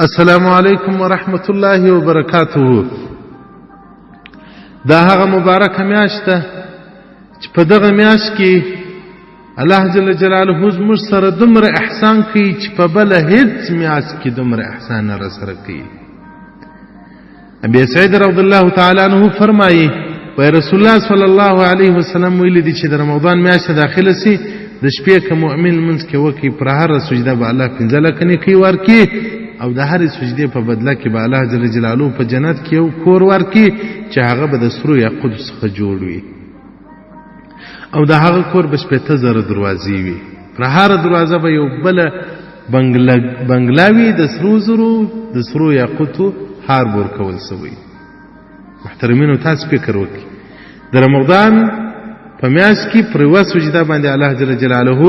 السلام علیکم ورحمت الله وبرکاته. دا هغه مبارکه میاشت ده چې په دغه میاشت کې الله جل جلاله زموږ سره دومره احسان کوي چې په بله هیڅ میاشت کې دومره احسان نه راسره کوي. ابي سعید رضی الله تعالی عنہ فرمایي وای رسول الله صلی الله علیه وسلم ویلي دي چې د رمضان میاشت داخله سي د شپې که مؤمن منځ کې وکړي پر هر سجده به الله 15 لکه نیکي ورکړي او د هرې سجدې په بدله کې به الله جل جلاله په جنت کې یو کور ورکړي چې هغه به د سرو یاقوتو څخه جوړ وي او د هغه کور به 80,000 دروازې وي. پر هره دروازه به یو بله بنګله وي د سرو زرو د سرو یاقوتو هار ورکول سوی. محترمینو تاسو فکر وکړئ د رمضان په میاشت کې پر یوه سجده باندې الله جل جلاله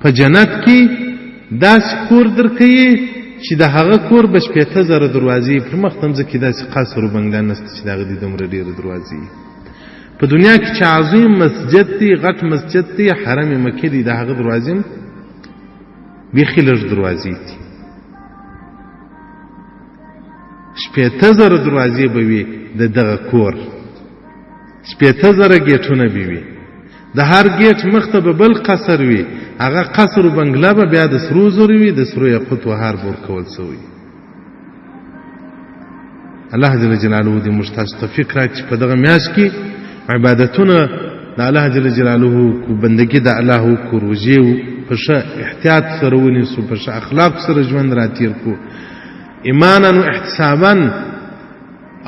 په جنت کې داسې کور درکوي چې د هغه کور به 80,000 دروازې پر مخ ته مځکې داسې قصر و بنګله نسته چې د هغه دي دومره ډېرې دروازې. په دنیا کې چې عظیم مسجد دی غټ مسجد دی حرم مکې دی د هغه دروازې بیخي لږ دروازې دي. 80,000 دروازې به وي د دغه کور 80,000 ګیټونه به وي د هر ګیټ مخ ته به بل قصر وي هغه قصر و بنګله به بیا د سرو زرو وي د سرو یاقوتو هار به ورکول سوی. الله جل جلاله دې موږ تاسو ته فکر راکړي چې په دغه میاشت کې عبادتونه د الله جل جلاله کو بندګي د الله کو روژې په ښه احتیاط سره ونیسو په ښه اخلاق سره ژوند راتیر کو ایمانا و احتسابا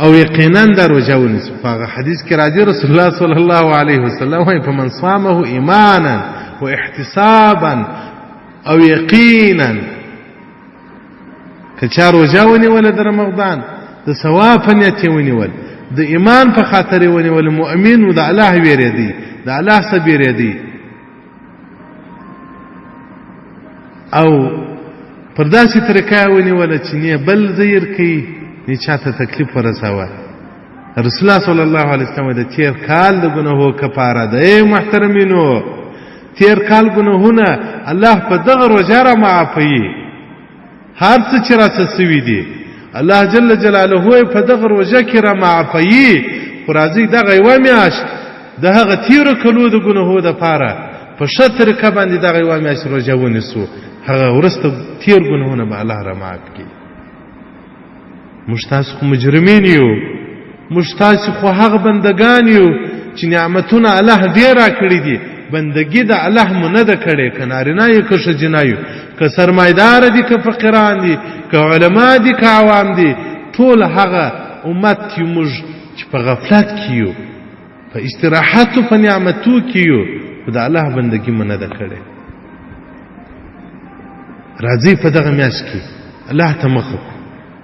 او یقینا دا روژه ونیسو. په هغه حدیث کې راځي رسول الله صلی الله علیه وسلم وایي فمن صامه ایمانا و احتسابا او یقینا که چا روژه ونیوله د رمضان د ثواب په نیت یې ونیول د ایمان په خاطر یې ونیول مؤمن و د الله ویرېدی د الله څخه بیرېدی او پر داسې طریقه یې ونیوله چې نه بل زیر کوي نه چاته تکلیف ورساوه. رسول الله صلی الله علیه وسلم د تیر کال د ګناهو کفاره ده. ای محترمینو تیر کال ګناهونه الله په دغه روژه را معافوي. هر څه چې راڅه سوي دي الله جل جلاله په دغه روژه کې را معافوي. خو راځئ دغه یوه میاشت د هغه تیرو کلو د ګناهو دپاره په ښه طریقه باندې دغه یوه میاشت روژه ونیسو هغه وروسته تیر ګناهونه به الله را معاف کړي. موږ تاسو خو مجرمین یو موږ تاسو خو هغه بندګان یو چې نعمتونه الله ډېر راکړي دي. بندګي د الله مو نه ده کړې که نارینه یو که ښځینه یو که سرمایدار دي که فقیران دي که علما دي که عوام دي ټول هغه امت یو موږ چې په غفلت کې یو په استراحت په نعمتو کې یو خو د الله بندګي مو نه ده کړې. راځئ په دغه میاشت کې الله ته مخه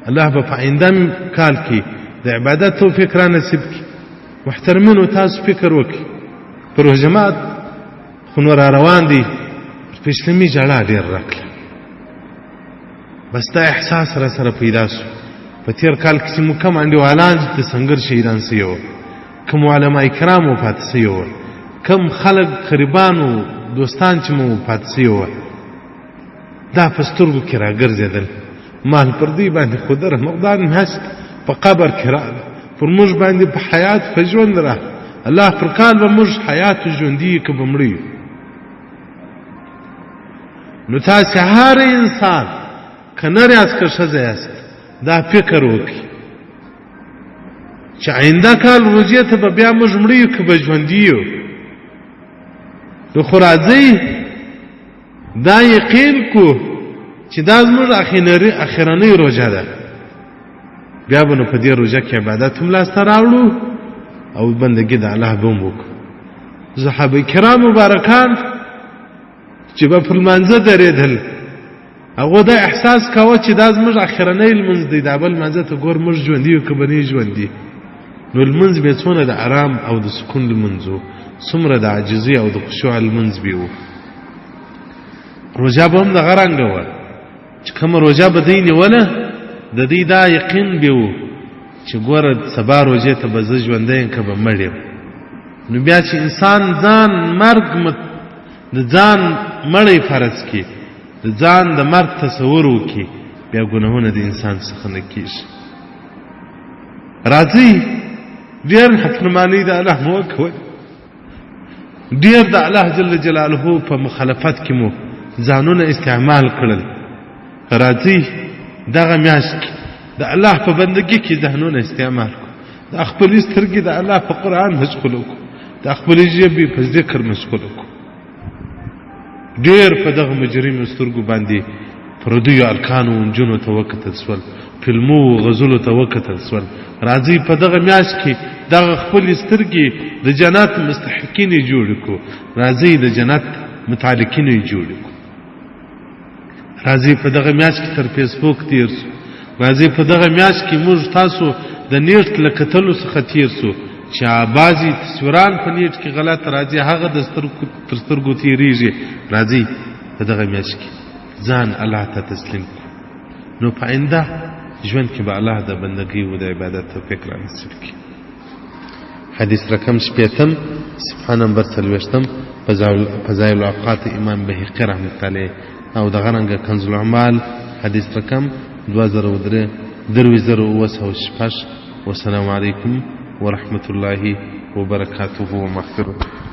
الله به په آینده کال کې د عبادت توفیق را نصیب کړي. محترمینو تاسو فکر وکړئ پر جماعت خو نور روان دي په اسلامي جړه ډېر راکړه بس دا احساس را سره پیدا شو. په تیر کال کې چې مو کم انډیوالان د سنګر شهیدان سوي وو کم علما کرام وفات سوي وو کم خلک قریبانو دوستان چې مو وفات سوي وو دا په سترګو کې راګرځېدل. مال پر دې باندې خو د رمضان میاشت په قبر کې راغله پر موږ باندې په حیات په ژوند راغله. الله پر کال به موږ حیات ژوندي که به مړه یو. نو تاسې هر انسان که نر یاست که ښځه یاست دا فکر وکړي چې آینده کال روژې ته به بیا موږ مړه یو که به ژوندي یو. نو خو راځئ دا یقین کو چې دا زموږ اخرنۍ روژه ده بیا به نو په دې روژه کې عبادت هم لاسته راوړو او بندګي د الله به هم وکړو. صحابه کرام مبارکان چې به پر لمانځه درېدل هغو دا احساس کاوه چې دا زموږ اخرنۍ لمونځ دی دا بل لمانځه ته ګور موږ ژوندي یو که به نه ژوندي. نو لمونځ به څومره د ارام او د سکون لمونځ و څومره د عاجزي او د خشوع لمونځ به و. روژه به هم دغه رنګه وه چې کومه روژه به دوی نیوله د دوی دا یقین به و چې ګوره سبا روژې ته به زه ژوندی یم که به مړ یم. نو بیا چې انسان ځان مرګ د ځان مړی فرض کړي د ځان د مرګ تصور وکړي بیا ګناهونه د انسان څخه نه کېږي. راځئ ډېر نافرماني د الله مو وکړئ، ډېر د الله جل جلاله په مخالفت کې مو ځانونه استعمال کړل. راځئ دغه میاشت کې د الله په بندګۍ کې ذهنونه استعمال کړو، د خپلې سترګې د الله په قرآن مشغول کړو، د خپلې ژبې په ذکر مشغول کړو. ډېر په دغه مجرمو سترګو باندې پردیو ارکانو نجونو ته وکتل سول، فلمو غزلو ته وکتل سول. راځئ په دغه میاشت کې دغه خپلې سترګې د جنت مستحقین یې جوړې کړو، راځئ د جنت متعلقین یې جوړې کړو. راځئ په دغه میاشت کې تر فیسبوک تیر سو، راځئ په دغه میاشت کې موږ تاسو د نیټ له کتلو څخه تیر سو چې بعضې تصویران په نیټ کې غلط راځي، هغه د تر سترګو تیریږي. راځئ په دغه میاشت کې ځان الله ته تسلیم کړو، نو په آینده ژوند کې به الله د بندګۍ و د عبادت توفیق را نصیب کړي. حدیث رقم 60 صفحه نمبر 40 فضائل الاوقات امام بهقي رحمت الله او دغه رنګه کنز الاعمال حدیث رقم 2003 والسلام علیکم ورحمة الله وبركاته ومغفرته.